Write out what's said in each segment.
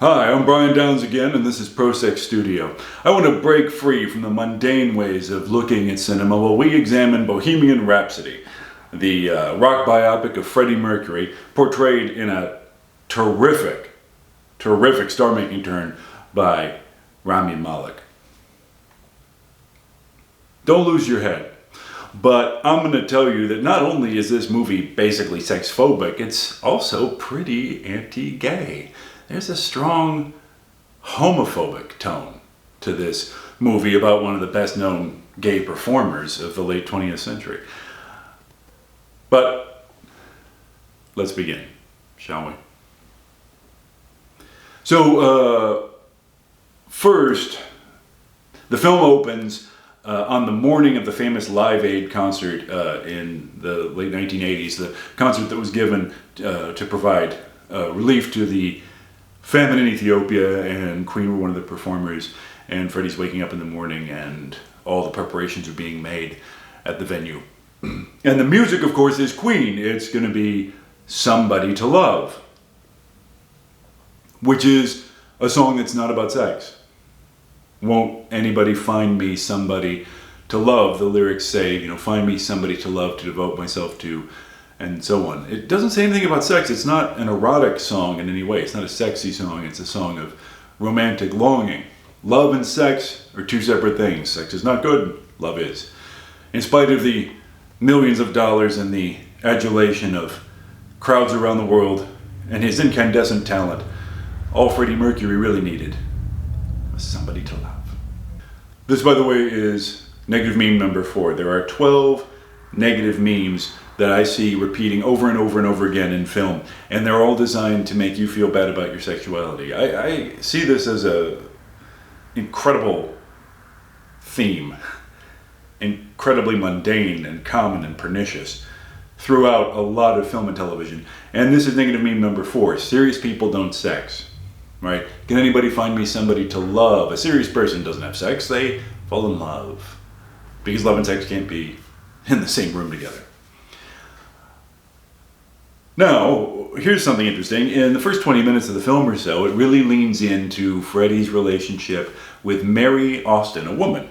Hi, I'm Brian Downs again, and this is ProSex Studio. I want to break free from the mundane ways of looking at cinema while we examine Bohemian Rhapsody, the rock biopic of Freddie Mercury, portrayed in a terrific star-making turn by Rami Malek. Don't lose your head, but I'm going to tell you that not only is this movie basically sex-phobic, it's also pretty anti-gay. There's a strong homophobic tone to this movie about one of the best-known gay performers of the late 20th century. But let's begin, shall we? So, first, the film opens on the morning of the famous Live Aid concert in the late 1980s, the concert that was given to provide relief to the famine in Ethiopia, and Queen were one of the performers, and Freddie's waking up in the morning and all the preparations are being made at the venue. And the music, of course, is Queen. It's going to be Somebody to Love, which is a song that's not about sex. Won't anybody find me somebody to love? The lyrics say, find me somebody to love, to devote myself to, and so on. It doesn't say anything about sex. It's not an erotic song in any way. It's not a sexy song. It's a song of romantic longing. Love and sex are two separate things. Sex is not good. Love is. In spite of the millions of dollars and the adulation of crowds around the world and his incandescent talent, all Freddie Mercury really needed was somebody to love. This, by the way, is negative meme number 4. There are 12 negative memes that I see repeating over and over and over again in film, and they're all designed to make you feel bad about your sexuality. I see this as a incredible theme, incredibly mundane and common and pernicious throughout a lot of film and television. And this is negative meme number 4. Serious people don't sex. Right? Can anybody find me somebody to love? A serious person doesn't have sex. They fall in love. Because love and sex can't be in the same room together. Now, here's something interesting. In the first 20 minutes of the film or so, it really leans into Freddie's relationship with Mary Austin, a woman.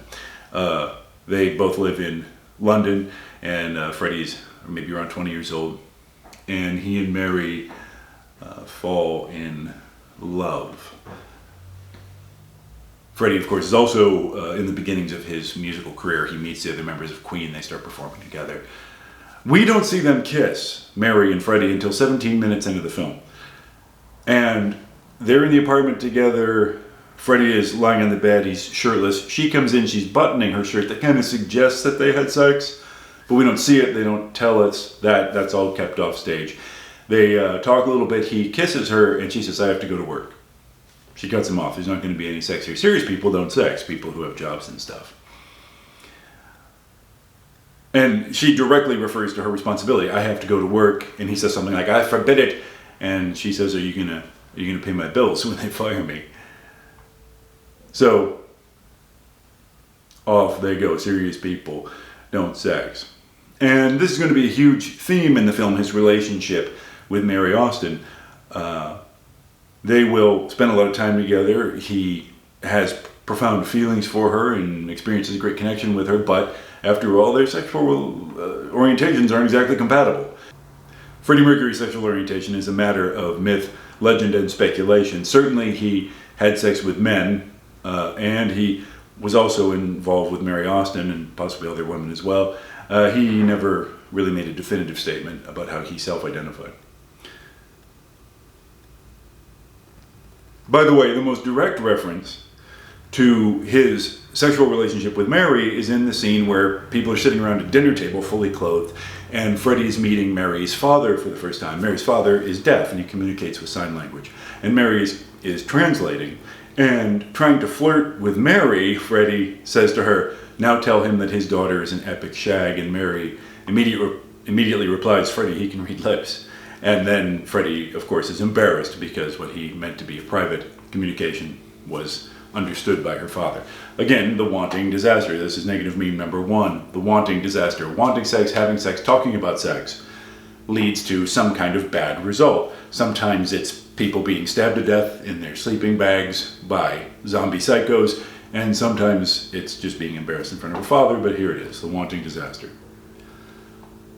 They both live in London, and Freddie's maybe around 20 years old. And he and Mary fall in love. Freddie, of course, is also in the beginnings of his musical career. He meets the other members of Queen. They start performing together. We don't see them kiss, Mary and Freddie, until 17 minutes into the film. And they're in the apartment together. Freddie is lying on the bed. He's shirtless. She comes in. She's buttoning her shirt. That kind of suggests that they had sex, but we don't see it. They don't tell us that. That's all kept off stage. They talk a little bit. He kisses her, and she says, I have to go to work. She cuts him off. There's not going to be any sex here. Serious people don't sex, people who have jobs and stuff. And she directly refers to her responsibility. I have to go to work. And he says something like, I forbid it. And she says, are you gonna pay my bills when they fire me? So, off they go. Serious people don't sex. And this is going to be a huge theme in the film, his relationship with Mary Austin. They will spend a lot of time together. He has profound feelings for her and experiences a great connection with her, but after all, their sexual orientations aren't exactly compatible. Freddie Mercury's sexual orientation is a matter of myth, legend, and speculation. Certainly he had sex with men, and he was also involved with Mary Austin and possibly other women as well. He never really made a definitive statement about how he self-identified. By the way, the most direct reference to his sexual relationship with Mary is in the scene where people are sitting around a dinner table fully clothed, and Freddie is meeting Mary's father for the first time. Mary's father is deaf and he communicates with sign language, and Mary is translating. And trying to flirt with Mary, Freddie says to her, now tell him that his daughter is an epic shag, and Mary immediately replies, Freddie, he can read lips. And then Freddie, of course, is embarrassed because what he meant to be a private communication was understood by her father. Again, the wanting disaster. This is negative meme number 1. The wanting disaster. Wanting sex, having sex, talking about sex leads to some kind of bad result. Sometimes it's people being stabbed to death in their sleeping bags by zombie psychos, and sometimes it's just being embarrassed in front of her father, but here it is, the wanting disaster.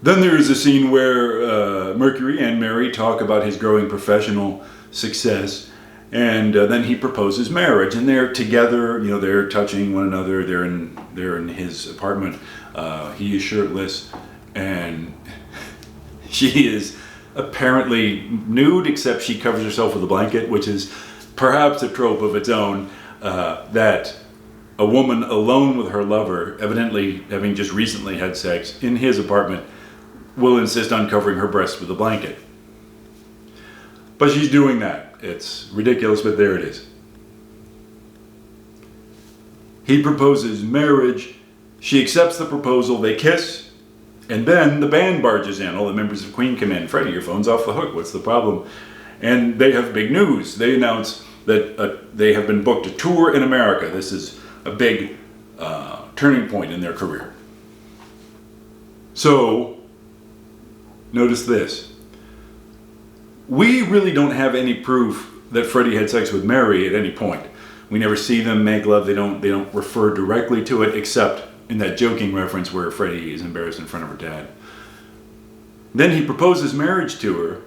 Then there is a scene where Mercury and Mary talk about his growing professional success, and then he proposes marriage, and they're together, they're touching one another, they're in his apartment, he is shirtless, and she is apparently nude, except she covers herself with a blanket, which is perhaps a trope of its own, that a woman alone with her lover, evidently having just recently had sex in his apartment, will insist on covering her breasts with a blanket. But she's doing that. It's ridiculous, but there it is. He proposes marriage. She accepts the proposal. They kiss. And then the band barges in. All the members of Queen come in. Freddie, your phone's off the hook. What's the problem? And they have big news. They announce that they have been booked a tour in America. This is a big turning point in their career. So, notice this. We really don't have any proof that Freddie had sex with Mary at any point. We never see them make love. They don't refer directly to it, except in that joking reference where Freddie is embarrassed in front of her dad. Then he proposes marriage to her,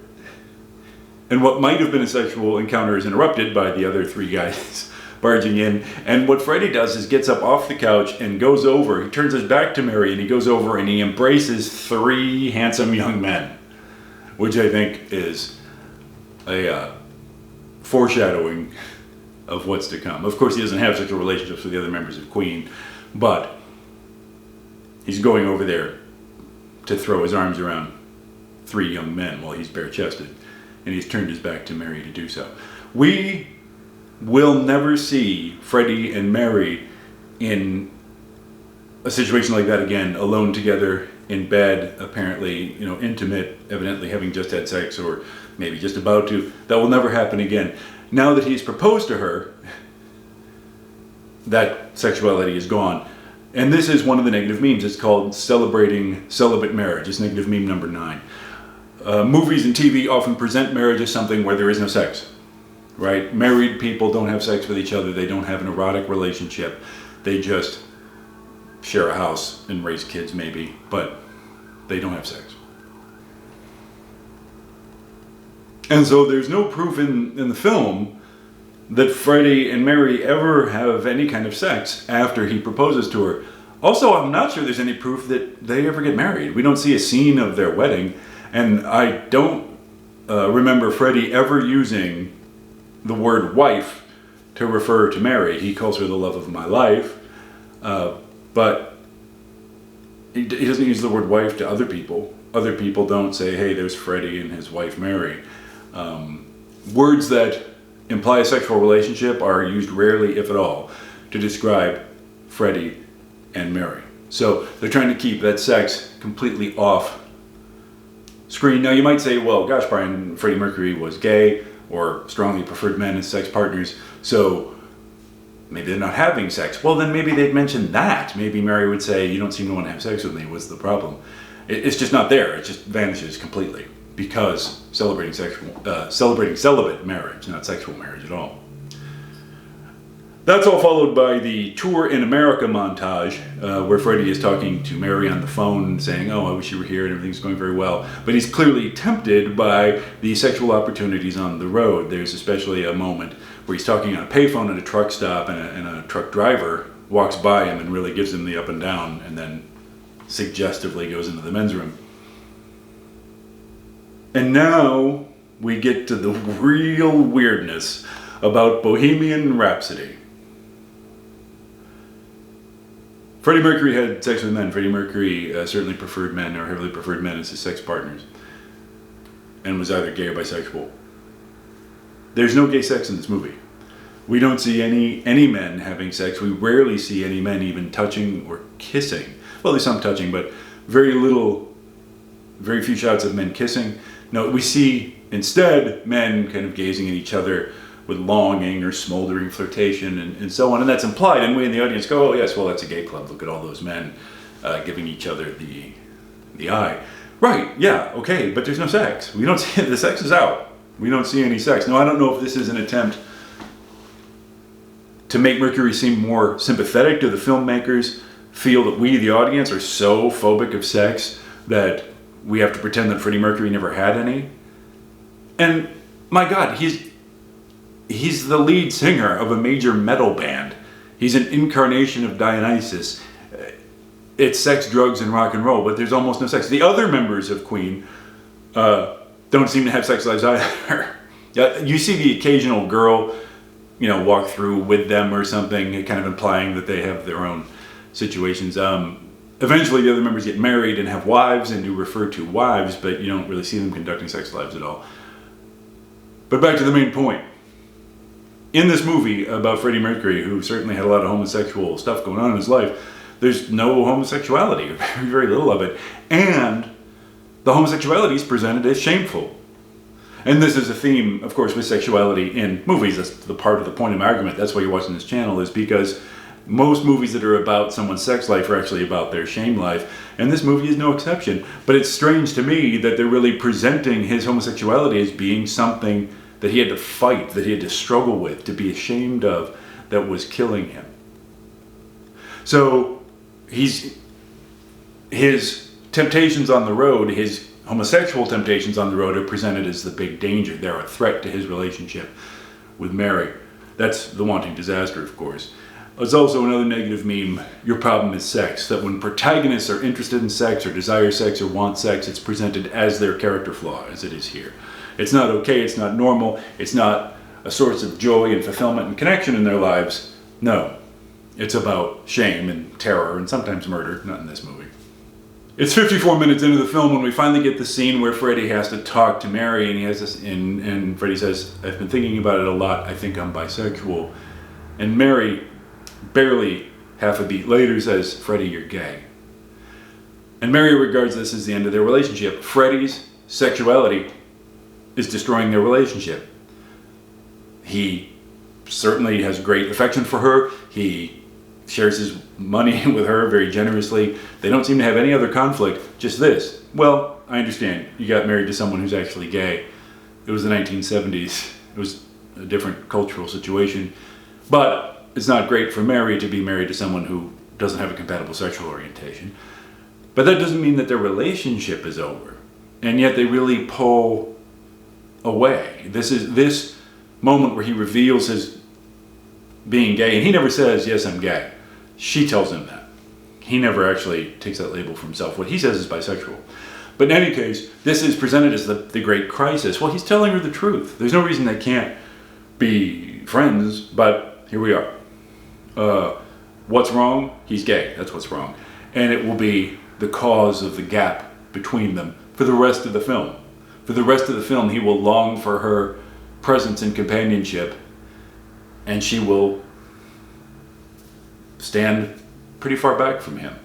and what might have been a sexual encounter is interrupted by the other three guys barging in. And what Freddie does is gets up off the couch and goes over. He turns his back to Mary, and he goes over and he embraces three handsome young men, which I think is a foreshadowing of what's to come. Of course, he doesn't have sexual relationships with the other members of Queen, but he's going over there to throw his arms around three young men while he's bare-chested, and he's turned his back to Mary to do so. We will never see Freddie and Mary in a situation like that again, alone together in bed, apparently, intimate, evidently having just had sex or maybe just about to. That will never happen again. Now that he's proposed to her, that sexuality is gone. And this is one of the negative memes. It's called Celebrating Celibate Marriage. It's negative meme number 9. Movies and TV often present marriage as something where there is no sex, right? Married people don't have sex with each other. They don't have an erotic relationship. They just share a house and raise kids maybe, but they don't have sex. And so there's no proof in the film that Freddie and Mary ever have any kind of sex after he proposes to her. Also, I'm not sure there's any proof that they ever get married. We don't see a scene of their wedding, and I don't remember Freddie ever using the word wife to refer to Mary. He calls her the love of my life, but he doesn't use the word wife to other people. Other people don't say, hey, there's Freddie and his wife Mary. Words that imply a sexual relationship are used rarely, if at all, to describe Freddie and Mary. So they're trying to keep that sex completely off screen. Now you might say, well, gosh, Brian, Freddie Mercury was gay or strongly preferred men as sex partners, so maybe they're not having sex. Well, then maybe they'd mention that. Maybe Mary would say, you don't seem to want to have sex with me. What's the problem? It's just not there. It just vanishes completely because celebrating celibate marriage, not sexual marriage at all. That's all followed by the Tour in America montage, where Freddie is talking to Mary on the phone, saying, oh, I wish you were here and everything's going very well. But he's clearly tempted by the sexual opportunities on the road. There's especially a moment where he's talking on a payphone at a truck stop, and a truck driver walks by him and really gives him the up and down, and then suggestively goes into the men's room. And now we get to the real weirdness about Bohemian Rhapsody. Freddie Mercury had sex with men. Freddie Mercury certainly preferred men, or heavily preferred men as his sex partners, and was either gay or bisexual. There's no gay sex in this movie. We don't see any men having sex. We rarely see any men even touching or kissing. Well, there's some touching, but very few shots of men kissing. No, we see instead men kind of gazing at each other with longing or smoldering flirtation and so on, and that's implied, and we in the audience go, oh yes, well that's a gay club, look at all those men giving each other the eye. Right, yeah, okay, but there's no sex. We don't see it, the sex is out. We don't see any sex. Now, I don't know if this is an attempt to make Mercury seem more sympathetic to the filmmakers, feel that we, the audience, are so phobic of sex that we have to pretend that Freddie Mercury never had any. And my God, he's the lead singer of a major metal band. He's an incarnation of Dionysus. It's sex, drugs, and rock and roll, but there's almost no sex. The other members of Queen don't seem to have sex lives either. You see the occasional girl, walk through with them or something, kind of implying that they have their own situations. Eventually, the other members get married and have wives and do refer to wives, but you don't really see them conducting sex lives at all. But back to the main point. In this movie about Freddie Mercury, who certainly had a lot of homosexual stuff going on in his life, there's no homosexuality, very, very little of it. And the homosexuality is presented as shameful. And this is a theme, of course, with sexuality in movies. That's the part of the point of my argument. That's why you're watching this channel, is because most movies that are about someone's sex life are actually about their shame life. And this movie is no exception. But it's strange to me that they're really presenting his homosexuality as being something that he had to fight, that he had to struggle with, to be ashamed of, that was killing him. So his temptations on the road, his homosexual temptations on the road, are presented as the big danger. They're a threat to his relationship with Mary. That's the wanting disaster, of course. There's also another negative meme, your problem is sex, that when protagonists are interested in sex or desire sex or want sex, it's presented as their character flaw, as it is here. It's not okay, it's not normal, it's not a source of joy and fulfillment and connection in their lives. No, it's about shame and terror and sometimes murder, not in this movie. It's 54 minutes into the film when we finally get the scene where Freddie has to talk to Mary, and he has this, and Freddie says, I've been thinking about it a lot, I think I'm bisexual. And Mary, barely half a beat later, says, Freddie, you're gay. And Mary regards this as the end of their relationship. Freddie's sexuality is destroying their relationship. He certainly has great affection for her. He shares his money with her very generously. They don't seem to have any other conflict, just this. Well, I understand. You got married to someone who's actually gay. It was the 1970s. It was a different cultural situation. But it's not great for Mary to be married to someone who doesn't have a compatible sexual orientation. But that doesn't mean that their relationship is over. And yet they really pull away. This moment where he reveals his being gay, and he never says, yes, I'm gay. She tells him that. He never actually takes that label for himself. What he says is bisexual. But in any case, this is presented as the great crisis. Well, he's telling her the truth. There's no reason they can't be friends, but here we are. What's wrong? He's gay. That's what's wrong. And it will be the cause of the gap between them for the rest of the film. For the rest of the film, he will long for her presence and companionship, and she will stand pretty far back from him,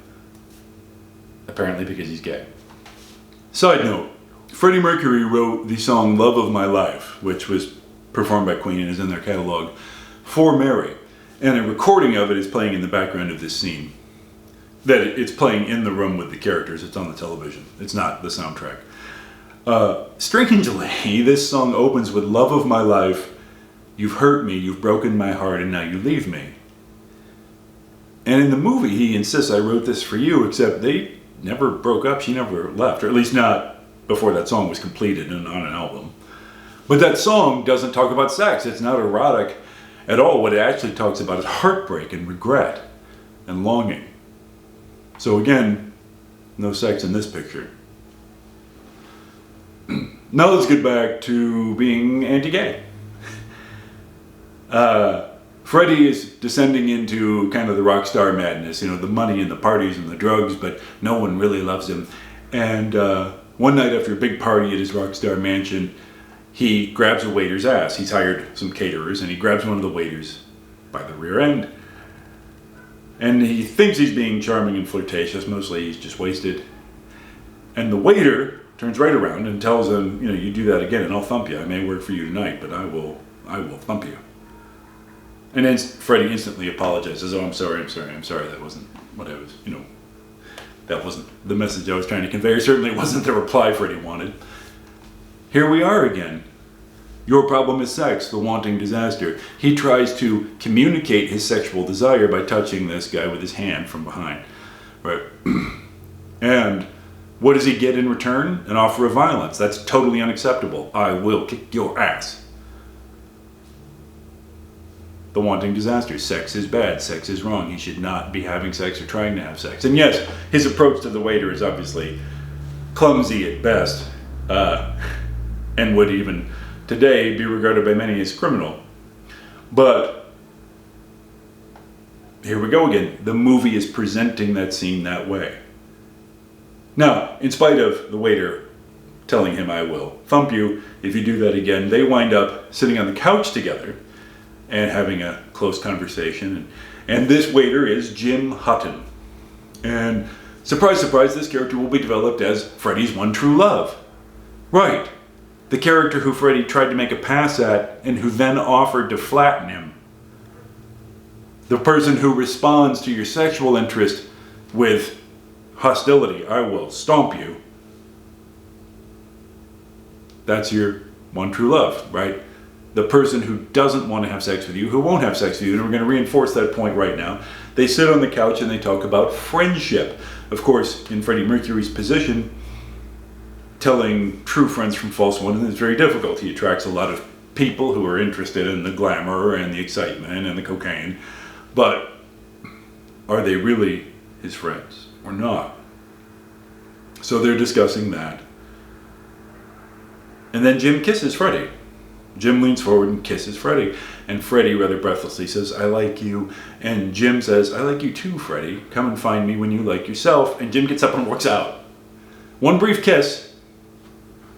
apparently because he's gay. Side note, Freddie Mercury wrote the song Love of My Life, which was performed by Queen and is in their catalog, for Mary. And a recording of it is playing in the background of this scene. That it's playing in the room with the characters. It's on the television. It's not the soundtrack. Strangely, this song opens with Love of My Life, you've hurt me, you've broken my heart, and now you leave me. And in the movie, he insists, I wrote this for you, except they never broke up, she never left, or at least not before that song was completed and on an album. But that song doesn't talk about sex. It's not erotic at all. What it actually talks about is heartbreak and regret and longing. So again, no sex in this picture. Now let's get back to being anti-gay. Freddie is descending into kind of the rock star madness, the money and the parties and the drugs, but no one really loves him. And one night after a big party at his rock star mansion, he grabs a waiter's ass. He's hired some caterers, and he grabs one of the waiters by the rear end. And he thinks he's being charming and flirtatious. Mostly he's just wasted. And the waiter turns right around and tells him, you do that again and I'll thump you. I may work for you tonight, but I will thump you. And then Freddie instantly apologizes. Oh, I'm sorry. That wasn't what I was, that wasn't the message I was trying to convey. Certainly it wasn't the reply Freddie wanted. Here we are again. Your problem is sex, the wanting disaster. He tries to communicate his sexual desire by touching this guy with his hand from behind. Right? And what does he get in return? An offer of violence. That's totally unacceptable. I will kick your ass. The wanting disaster. Sex is bad. Sex is wrong. He should not be having sex or trying to have sex. And yes, his approach to the waiter is obviously clumsy at best, and would even today be regarded by many as criminal. But here we go again. The movie is presenting that scene that way. Now, in spite of the waiter telling him, I will thump you if you do that again, they wind up sitting on the couch together and having a close conversation. And this waiter is Jim Hutton. And surprise, surprise, this character will be developed as Freddy's one true love. Right. The character who Freddy tried to make a pass at and who then offered to flatten him. The person who responds to your sexual interest with hostility. I will stomp you. That's your one true love, right? The person who doesn't want to have sex with you, who won't have sex with you, and we're going to reinforce that point right now. They sit on the couch and they talk about friendship. Of course, in Freddie Mercury's position, telling true friends from false ones is very difficult. He attracts a lot of people who are interested in the glamour and the excitement and the cocaine. But are they really his friends or not? So they're discussing that. And then Jim kisses Freddie. Jim leans forward and kisses Freddie. And Freddie rather breathlessly says, I like you. And Jim says, I like you too, Freddie. Come and find me when you like yourself. And Jim gets up and walks out. One brief kiss.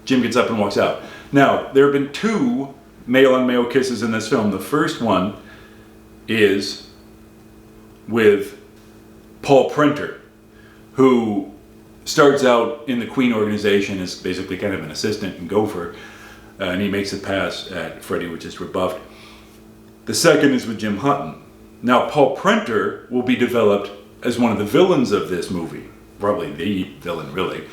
Jim gets up and walks out. Now, there have been 2 male-on-male kisses in this film. The first one is with Paul Prenter, who starts out in the Queen organization as basically kind of an assistant and gopher, and he makes a pass at Freddie, which is rebuffed. The second is with Jim Hutton. Now, Paul Prenter will be developed as one of the villains of this movie, probably the villain, really.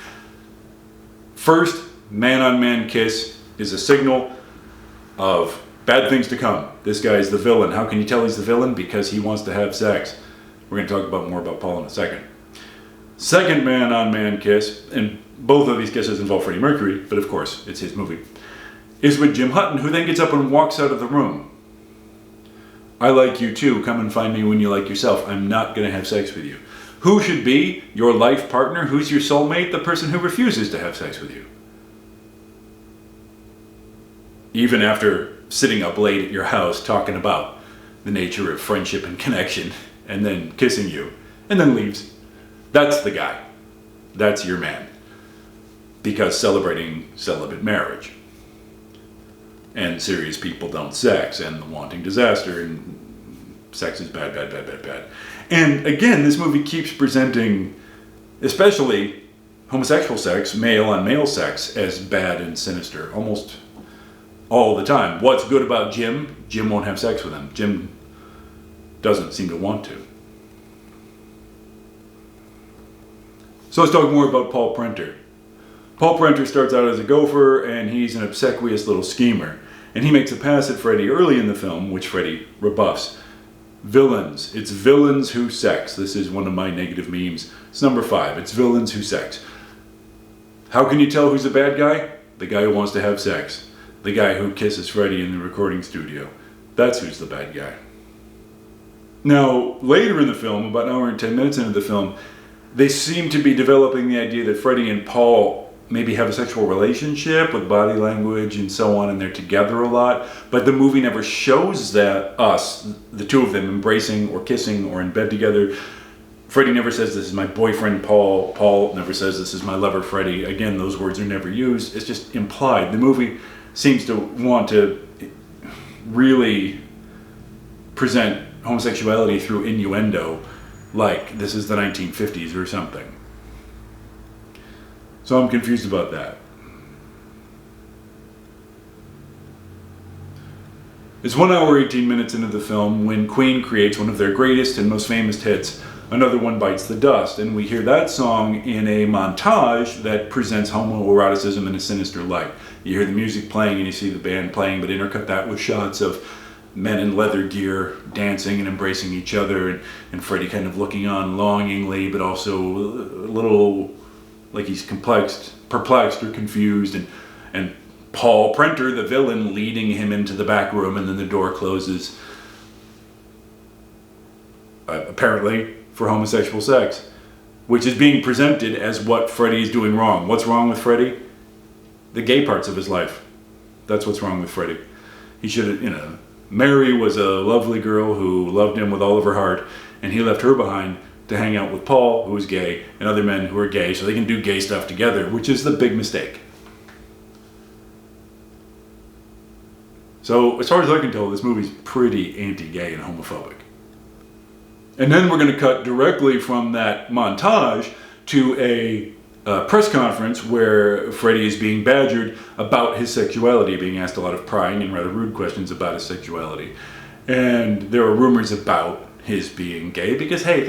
First man-on-man kiss is a signal of bad things to come. This guy is the villain. How can you tell he's the villain? Because he wants to have sex. We're going to talk more about Paul in a second. Second man-on-man kiss, and both of these kisses involve Freddie Mercury, but of course, it's his movie, is with Jim Hutton, who then gets up and walks out of the room. I like you too. Come and find me when you like yourself. I'm not going to have sex with you. Who should be your life partner? Who's your soulmate? The person who refuses to have sex with you. Even after sitting up late at your house talking about the nature of friendship and connection, and then kissing you, and then leaves. That's the guy. That's your man. Because celebrating celibate marriage. And serious people don't sex, and the wanting disaster, and sex is bad, bad, bad, bad, bad. And again, this movie keeps presenting, especially homosexual sex, male-on-male sex, as bad and sinister, almost all the time. What's good about Jim? Jim won't have sex with him. Jim doesn't seem to want to. So let's talk more about Paul Prenter. Paul Prenter starts out as a gopher, and he's an obsequious little schemer. And he makes a pass at Freddie early in the film, which Freddie rebuffs. Villains. It's villains who sex. This is one of my negative memes. It's number 5. It's villains who sex. How can you tell who's the bad guy? The guy who wants to have sex. The guy who kisses Freddie in the recording studio. That's who's the bad guy. Now, later in the film, about an hour and 10 minutes into the film, they seem to be developing the idea that Freddie and Paul maybe have a sexual relationship with body language and so on, and they're together a lot. But the movie never shows that the two of them, embracing or kissing or in bed together. Freddie never says, this is my boyfriend, Paul. Paul never says, this is my lover, Freddie. Again, those words are never used. It's just implied. The movie seems to want to really present homosexuality through innuendo, like this is the 1950s or something. So I'm confused about that. It's 1 hour 18 minutes into the film when Queen creates one of their greatest and most famous hits, Another One Bites the Dust. And we hear that song in a montage that presents homoeroticism in a sinister light. You hear the music playing and you see the band playing, but intercut that with shots of men in leather gear dancing and embracing each other, and Freddie kind of looking on longingly, but also a little like he's perplexed or confused, and Paul Prenter, the villain, leading him into the back room, and then the door closes, apparently for homosexual sex, which is being presented as what Freddie is doing wrong. What's wrong with Freddie? The gay parts of his life. That's what's wrong with Freddie. He should have, Mary was a lovely girl who loved him with all of her heart, and he left her behind to hang out with Paul, who was gay, and other men who are gay, so they can do gay stuff together, which is the big mistake. So, as far as I can tell, this movie's pretty anti-gay and homophobic. And then we're going to cut directly from that montage to a press conference where Freddie is being badgered about his sexuality, being asked a lot of prying and rather rude questions about his sexuality. And there are rumors about his being gay because, hey,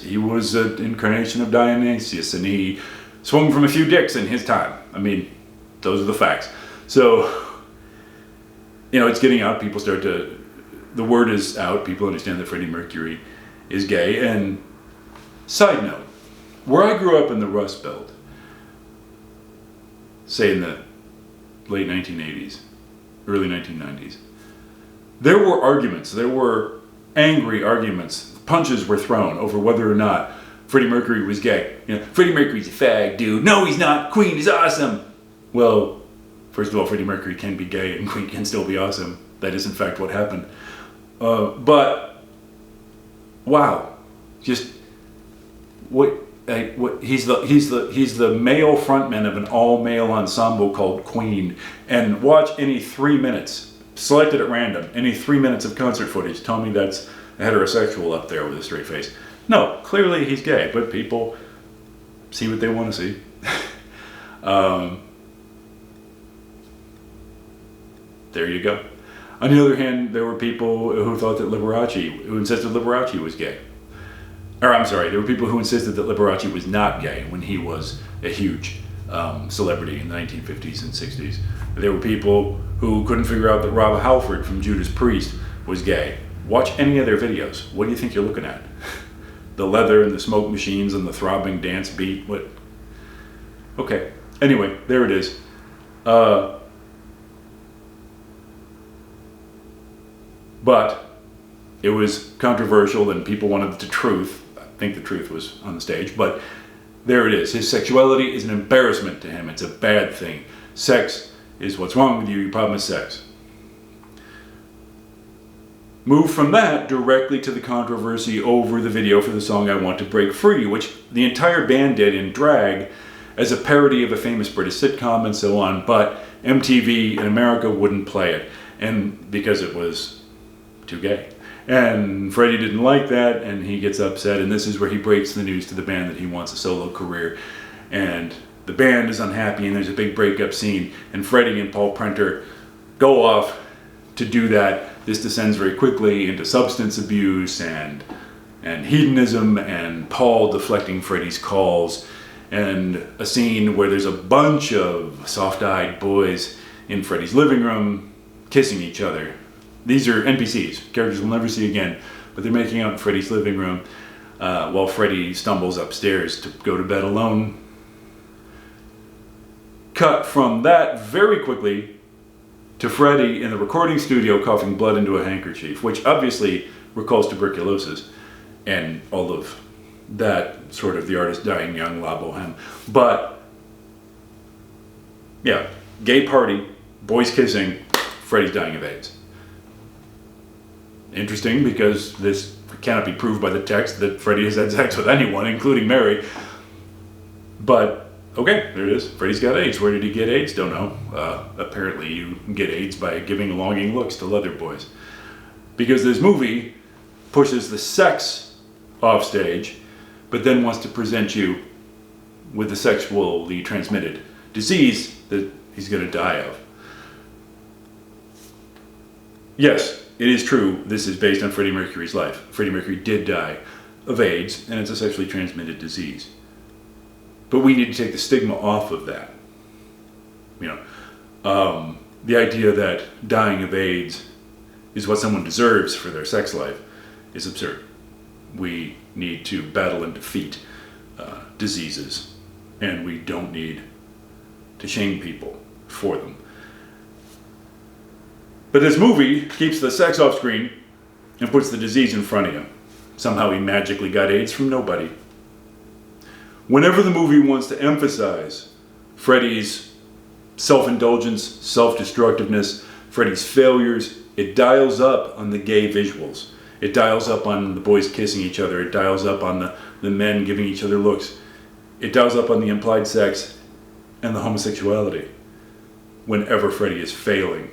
he was an incarnation of Dionysius, and he swung from a few dicks in his time. I mean, those are the facts. So, it's getting out. The word is out. People understand that Freddie Mercury is gay. And side note, where I grew up in the Rust Belt, say in the late 1980s, early 1990s, there were arguments. There were angry arguments. Punches were thrown over whether or not Freddie Mercury was gay. Freddie Mercury's a fag, dude. No, he's not. Queen is awesome. Well, first of all, Freddie Mercury can be gay and Queen can still be awesome. That is, in fact, what happened. But, wow. Just, he's the male frontman of an all-male ensemble called Queen, and watch any 3 minutes, selected at random, any 3 minutes of concert footage, tell me that's a heterosexual up there with a straight face. No, clearly he's gay, but people see what they want to see. There you go. On the other hand, there were people who thought that who insisted Liberace was gay. Or I'm sorry, there were people who insisted that Liberace was not gay when he was a huge celebrity in the 1950s and 60s. There were people who couldn't figure out that Rob Halford from Judas Priest was gay. Watch any of their videos. What do you think you're looking at? The leather and the smoke machines and the throbbing dance beat. What? Okay. Anyway, there it is. But it was controversial and people wanted the truth. I think the truth was on the stage, but there it is. His sexuality is an embarrassment to him. It's a bad thing. Sex is what's wrong with you. Your problem is sex. Move from that directly to the controversy over the video for the song I Want to Break Free, which the entire band did in drag as a parody of a famous British sitcom and so on, but MTV in America wouldn't play it, and because it was too gay. And Freddie didn't like that, and he gets upset, and this is where he breaks the news to the band that he wants a solo career. And the band is unhappy, and there's a big breakup scene, and Freddie and Paul Prenter go off to do that. This descends very quickly into substance abuse and hedonism, and Paul deflecting Freddie's calls, and a scene where there's a bunch of soft-eyed boys in Freddie's living room kissing each other. These are NPCs, characters we'll never see again, but they're making out in Freddie's living room while Freddie stumbles upstairs to go to bed alone. Cut from that very quickly to Freddie in the recording studio coughing blood into a handkerchief, which obviously recalls tuberculosis and all of that sort of the artist dying young, La Boheme. But, yeah, gay party, boys kissing, Freddie's dying of AIDS. Interesting, because this cannot be proved by the text that Freddie has had sex with anyone, including Mary. But, okay, there it is. Freddie's got AIDS. Where did he get AIDS? Don't know. Apparently you get AIDS by giving longing looks to leather boys. Because this movie pushes the sex off stage, but then wants to present you with the sexually transmitted disease that he's going to die of. Yes, it is true, this is based on Freddie Mercury's life. Freddie Mercury did die of AIDS, and it's a sexually transmitted disease. But we need to take the stigma off of that. The idea that dying of AIDS is what someone deserves for their sex life is absurd. We need to battle and defeat diseases, and we don't need to shame people for them. But this movie keeps the sex off screen and puts the disease in front of you. Somehow he magically got AIDS from nobody. Whenever the movie wants to emphasize Freddie's self-indulgence, self-destructiveness, Freddie's failures, it dials up on the gay visuals. It dials up on the boys kissing each other. It dials up on the men giving each other looks. It dials up on the implied sex and the homosexuality whenever Freddie is failing.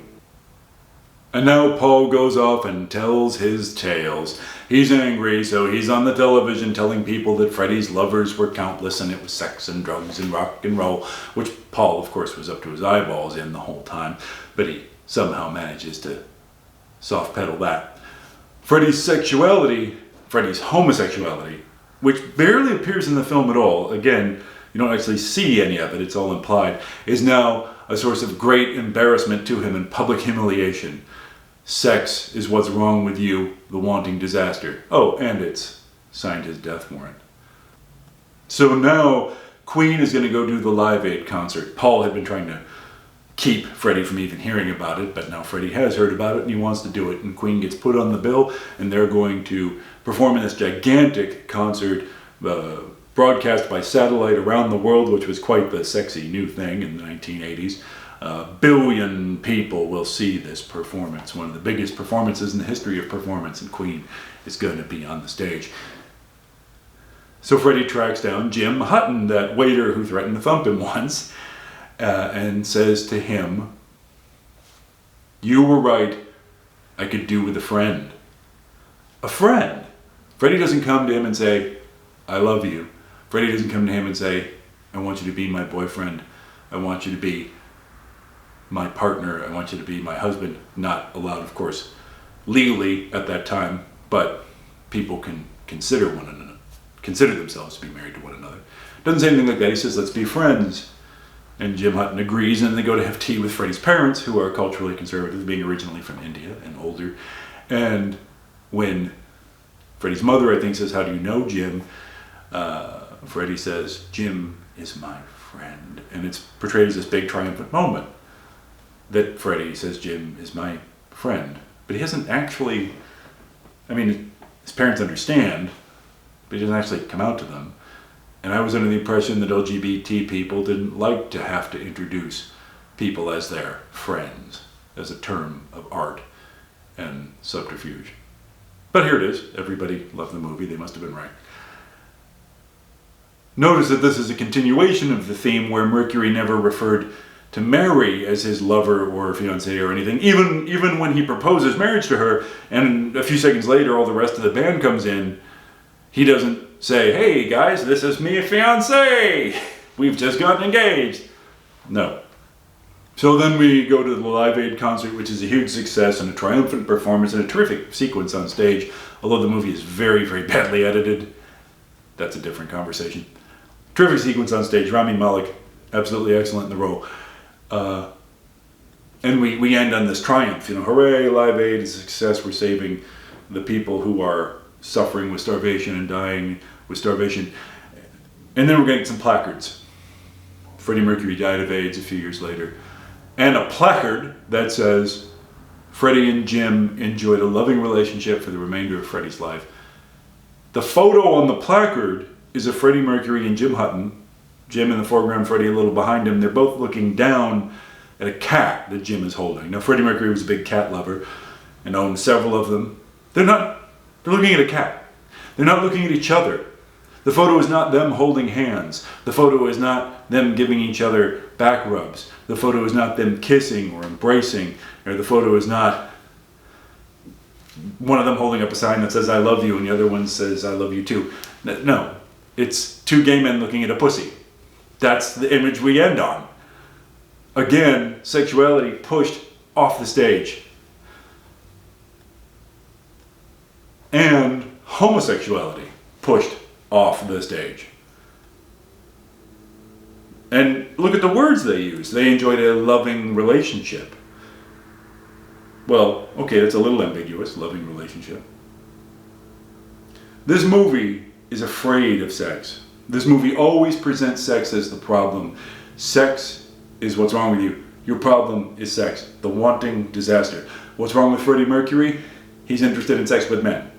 And now Paul goes off and tells his tales. He's angry, so he's on the television telling people that Freddie's lovers were countless and it was sex and drugs and rock and roll, which Paul, of course, was up to his eyeballs in the whole time, but he somehow manages to soft pedal that. Freddie's sexuality, Freddie's homosexuality, which barely appears in the film at all, again, you don't actually see any of it, it's all implied, is now a source of great embarrassment to him and public humiliation. Sex is what's wrong with you, the wanting disaster. Oh, and it's signed his death warrant. So now Queen is going to go do the Live Aid concert. Paul had been trying to keep Freddie from even hearing about it, but now Freddie has heard about it and he wants to do it. And Queen gets put on the bill and they're going to perform in this gigantic concert broadcast by satellite around the world, which was quite the sexy new thing in the 1980s. A billion people will see this performance, one of the biggest performances in the history of performance, and Queen is going to be on the stage. So Freddie tracks down Jim Hutton, that waiter who threatened to thump him once, and says to him, "You were right, I could do with a friend." A friend. Freddie doesn't come to him and say, "I love you." Freddie doesn't come to him and say, "I want you to be my boyfriend. I want you to be my partner. I want you to be my husband." Not allowed, of course, legally at that time, but people can consider themselves to be married to one another. Doesn't say anything like that. He says, "Let's be friends." And Jim Hutton agrees, and they go to have tea with Freddie's parents, who are culturally conservative, being originally from India and older. And when Freddie's mother, I think, says, "How do you know Jim?" Freddie says, "Jim is my friend." And it's portrayed as this big triumphant moment that Freddie says Jim is my friend. But he hasn't actually, his parents understand, but he doesn't actually come out to them. And I was under the impression that LGBT people didn't like to have to introduce people as their friends, as a term of art and subterfuge. But here it is. Everybody loved the movie. They must have been right. Notice that this is a continuation of the theme where Mercury never referred to Mary as his lover or fiancée or anything, even when he proposes marriage to her, and a few seconds later all the rest of the band comes in, he doesn't say, "Hey guys, this is me fiancée, we've just gotten engaged." No. So then we go to the Live Aid concert, which is a huge success and a triumphant performance and a terrific sequence on stage, although the movie is very, very badly edited. That's a different conversation. Terrific sequence on stage. Rami Malek, absolutely excellent in the role. And we end on this triumph. Hooray, Live Aid is a success. We're saving the people who are suffering with starvation and dying with starvation. And then we're going to get some placards. Freddie Mercury died of AIDS a few years later. And a placard that says, "Freddie and Jim enjoyed a loving relationship for the remainder of Freddie's life." The photo on the placard is of Freddie Mercury and Jim Hutton. Jim in the foreground, Freddie a little behind him. They're both looking down at a cat that Jim is holding. Now, Freddie Mercury was a big cat lover and owned several of them. They're looking at a cat. They're not looking at each other. The photo is not them holding hands. The photo is not them giving each other back rubs. The photo is not them kissing or embracing. Or the photo is not one of them holding up a sign that says "I love you" and the other one says "I love you too." No, it's two gay men looking at a pussy. That's the image we end on. Again, sexuality pushed off the stage. And homosexuality pushed off the stage. And look at the words they use. They enjoyed a loving relationship. Well, okay, that's a little ambiguous, loving relationship. This movie is afraid of sex. This movie always presents sex as the problem. Sex is what's wrong with you. Your problem is sex. The wanting disaster. What's wrong with Freddie Mercury? He's interested in sex with men.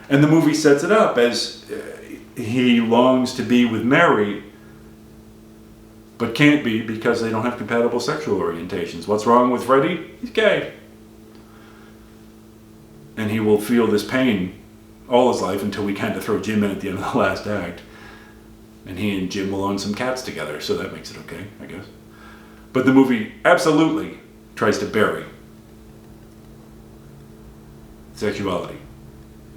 And the movie sets it up as he longs to be with Mary, but can't be because they don't have compatible sexual orientations. What's wrong with Freddie? He's gay. And he will feel this pain all his life until we kind of throw Jim in at the end of the last act. And he and Jim will own some cats together, so that makes it okay, I guess. But the movie absolutely tries to bury sexuality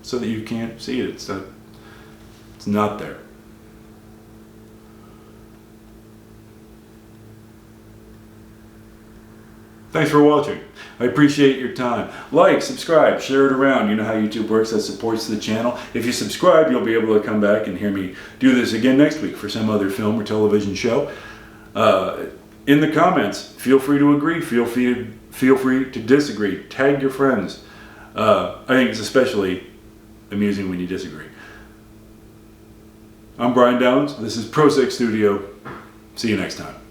so that you can't see it. It's not there. Thanks for watching. I appreciate your time. Like, subscribe, share it around. You know how YouTube works. That supports the channel. If you subscribe, you'll be able to come back and hear me do this again next week for some other film or television show. In the comments, feel free to agree. Feel free to disagree. Tag your friends. I think it's especially amusing when you disagree. I'm Brian Downs. This is Pro Sex Studio. See you next time.